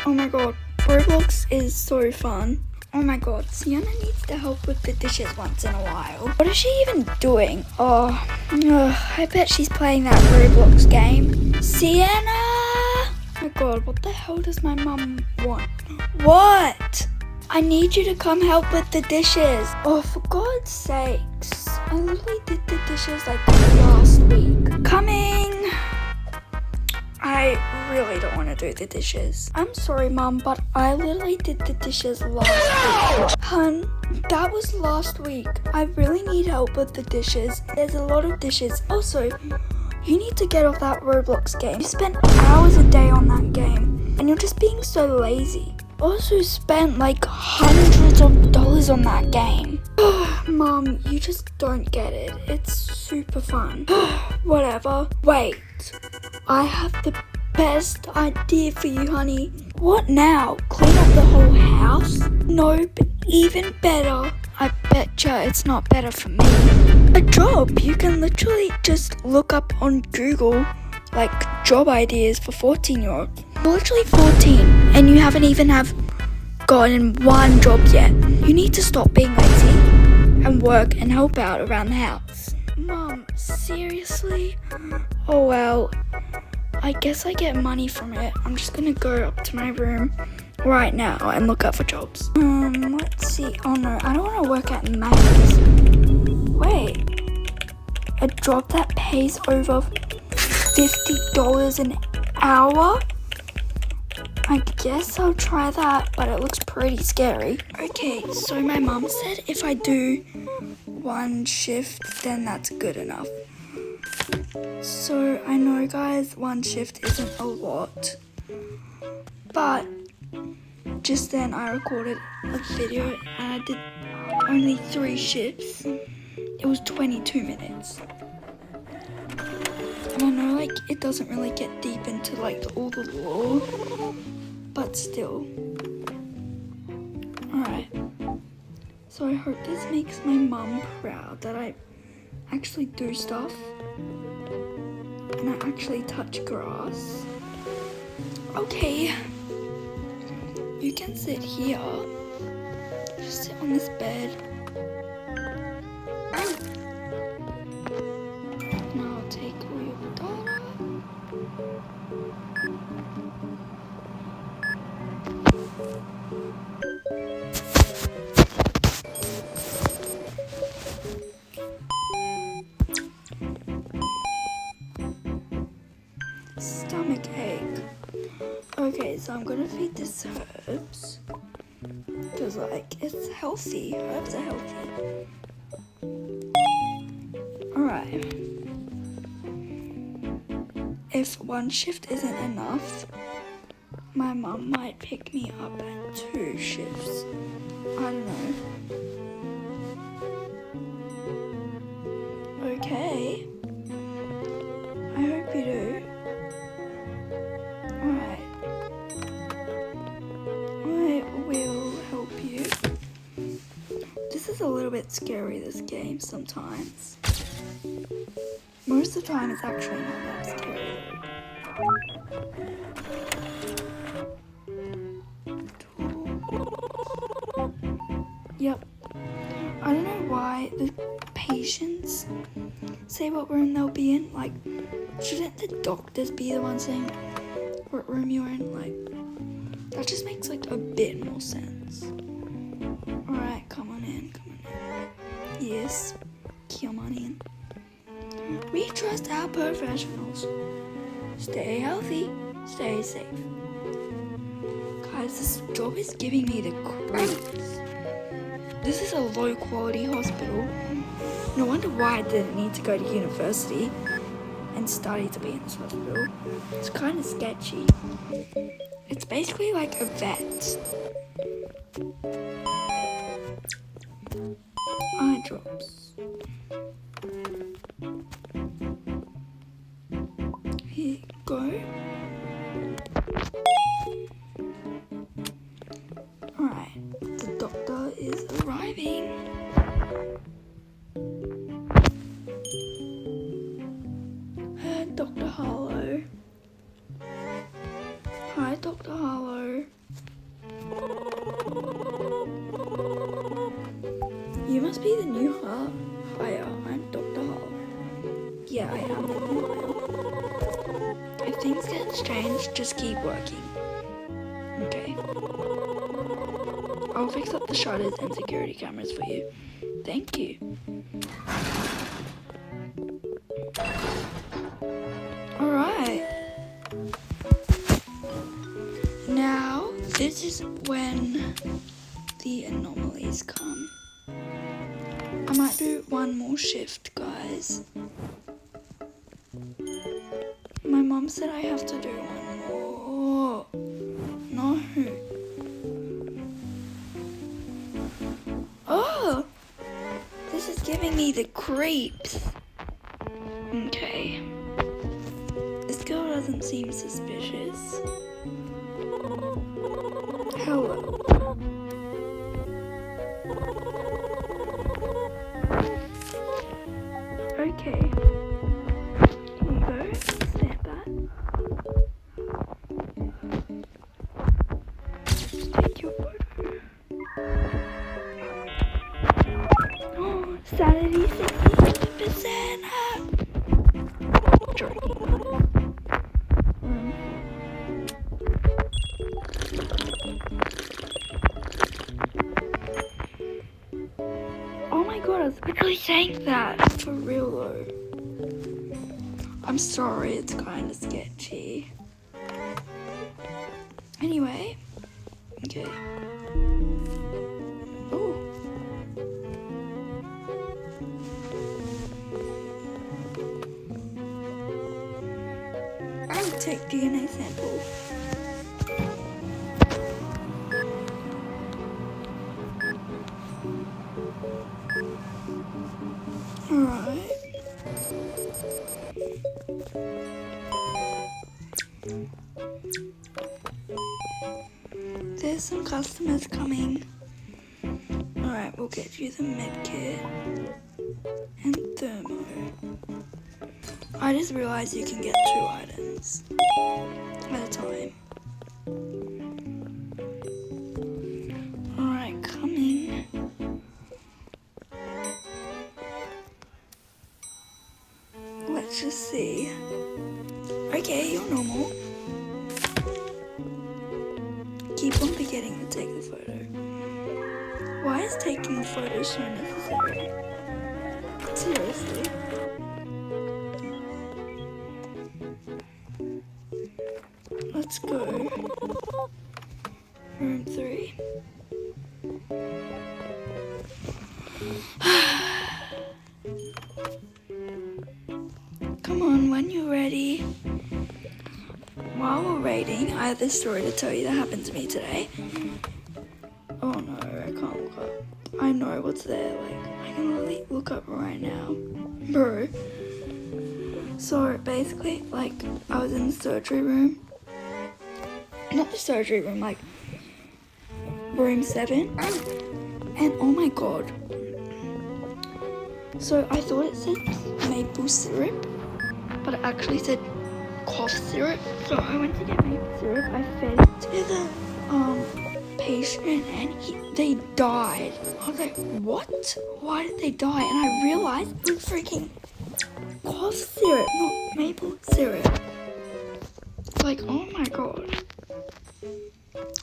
Oh my god, Roblox is so fun. Oh my god, Sienna needs to help with the dishes once in a while. What is she even doing? Oh, I bet she's playing that Roblox game. Sienna! Oh my god, what the hell does my mum want? What? I need you to come help with the dishes. Oh, for God's sakes. I literally did the dishes like last week. Coming! I really don't want to do the dishes. I'm sorry, Mum, but I literally did the dishes last week. Hun, that was last week. I really need help with the dishes. There's a lot of dishes. Also, you need to get off that Roblox game. You spend hours a day on that game, and you're just being so lazy. Also spent like hundreds of dollars on that game. Mom, you just don't get it. It's super fun. Whatever. Wait, I have the best idea for you, honey. What now? Clean up the whole house? Nope, even better. I betcha it's not better for me. A job. You can literally just look up on Google like job ideas for 14-year-olds. You're literally 14 and you haven't even gotten one job yet. You need to stop being lazy and work and help out around the house. Mom, seriously? Oh well, I guess I get money from it. I'm just gonna go up to my room right now and look up for jobs. Let's see. Oh no, I don't want to work at Max. Wait, a job that pays over $50 an hour? I guess I'll try that, but it looks pretty scary. Okay, so my mom said if I do one shift, then that's good enough. So I know, guys, one shift isn't a lot, but just then I recorded a video and I did only 3 shifts. It was 22 minutes. And I know like it doesn't really get deep into like all the lore, but still. Alright. So I hope this makes my mum proud that I actually do stuff. And I actually touch grass. Okay. You can sit here. Just sit on this bed. Now I'll take all your data. Stomach ache. Okay, so I'm gonna feed this herbs. Because like it's healthy. Herbs are healthy. Alright. If one shift isn't enough, my mum might pick me up at 2 shifts. I don't know. Okay. I hope you do. Alright. I will help you. This is a little bit scary, this game, sometimes. Most of the time it's actually not that scary. Yep. I don't know why the patients say what room they'll be in. Like, shouldn't the doctors be the ones saying what room you're in? Like, that just makes like a bit more sense. Alright, come on in, come on in. Yes, come on in. We trust our professionals. Stay healthy, stay safe. Guys, this job is giving me the creeps. This is a low quality hospital. No wonder why I didn't need to go to university and study to be in this hospital. It's kind of sketchy. It's basically like a vet. Eye drops. Here you go. Alright, the doctor is arriving. Dr. Harlow. Hi, Dr. Harlow. I am in denial. If things get strange, just keep working. Okay. I'll fix up the shutters and security cameras for you. Thank you. Alright. Now, this is when the anomalies come. I might do one more shift, guys. My mom said I have to do one more. No. Oh! This is giving me the creeps. Okay. This girl doesn't seem suspicious. Hello. Okay. Here you go. Stamp that. Just take your photo. Oh, sanity 67%. Joking. Oh my god, I was literally saying that. For real though. I'm sorry, it's kind of sketchy. Anyway. Okay. Oh. I'll take DNA sample. Alright. There's some customers coming. Alright, we'll get you the med kit and thermo. I just realized you can get 2 items at a time. Alright, coming. Let's just see. Okay, you're normal. Keep on forgetting to take the photo. Why is taking the photo so necessary? Seriously. Let's go. Room 3. Come on, when you're ready. While we're waiting, I have this story to tell you that happened to me today. Oh no, I can't look up. I know what's there, like, I can literally look up right now. Bro. So, basically, like, I was in the surgery room. Not the surgery room, like, room 7. And oh my god. So, I thought it said maple syrup, but it actually said cough syrup. So I went to get maple syrup. I fed it to the patient and they died. I was like, what? Why did they die? And I realized it was freaking cough syrup, not maple syrup. Like, oh my god.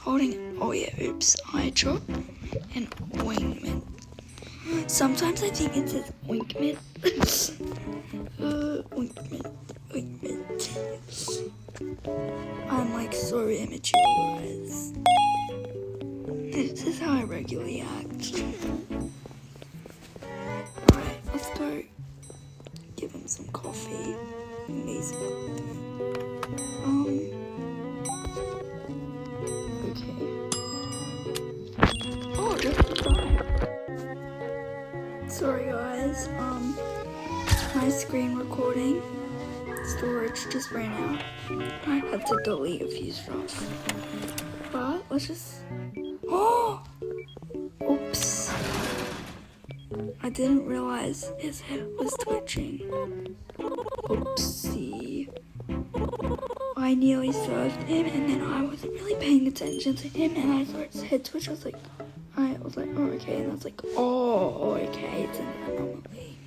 Holding, oh yeah, oops, eye drop and ointment. Sometimes I think it says ointment. Ointment. I'm like so immature, guys. This is how I regularly act. Alright, let's go give him some coffee. Amazing. Okay. Oh, just the time. Sorry guys, my screen recording storage just ran out. I had to delete a few stuff. But let's just, oh! Oops. I didn't realize his head was twitching. Oopsie. I nearly served him and then I wasn't really paying attention to him and I saw his head twitch. I was like, oh okay, and I was like, oh okay, it's an anomaly.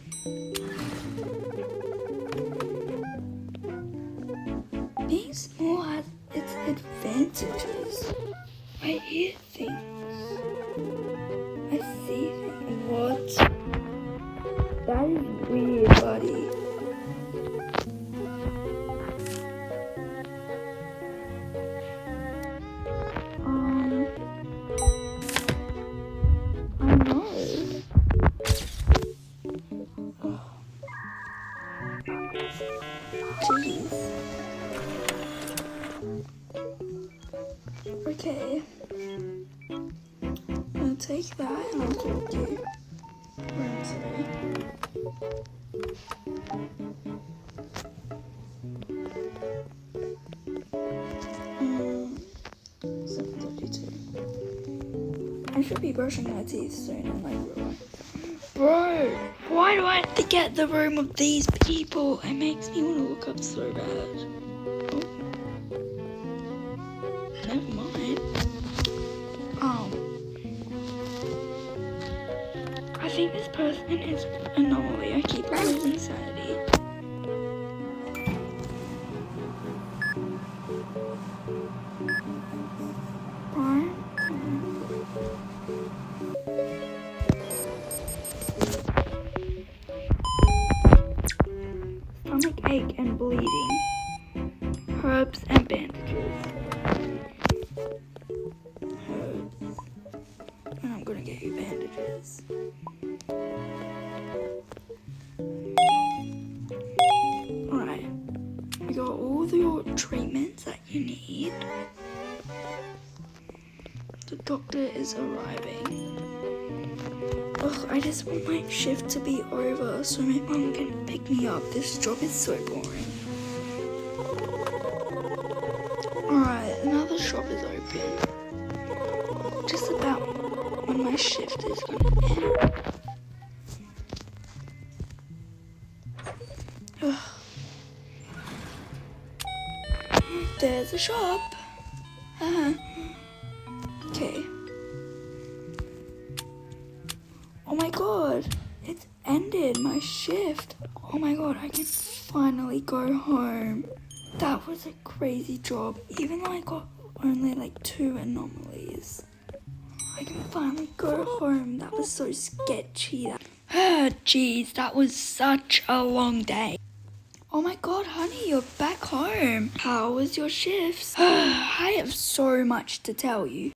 Being small has its advantages. I hear things. I see things. What? That is weird, buddy. I know. Jeez. Okay. I'll take that and I'll talk to you. I'm sorry. 7:32. I should be brushing my teeth soon and like bro, why do I have to get the room of these people? It makes me want to look up so bad. Oh. Never mind. I think this person is anomaly. I keep losing sanity. Stomach ache and bleeding. Herbs and bandages. Herbs. And I'm gonna get you bandages. Alright. We got all your treatments that you need. The doctor is arriving. Ugh, I just want my shift to be over so my mum can pick me up. This job is so boring. Alright, another shop is open. Just about when my shift is gonna end. Ugh. There's a shop. Okay. Oh my god, it's ended my shift. Oh my god, I can finally go home. That was a crazy job. Even though I got only like 2 anomalies, I can finally go home. That was so sketchy. Jeez, that was such a long day. Oh my god, honey, you're back home. How was your shifts? I have so much to tell you.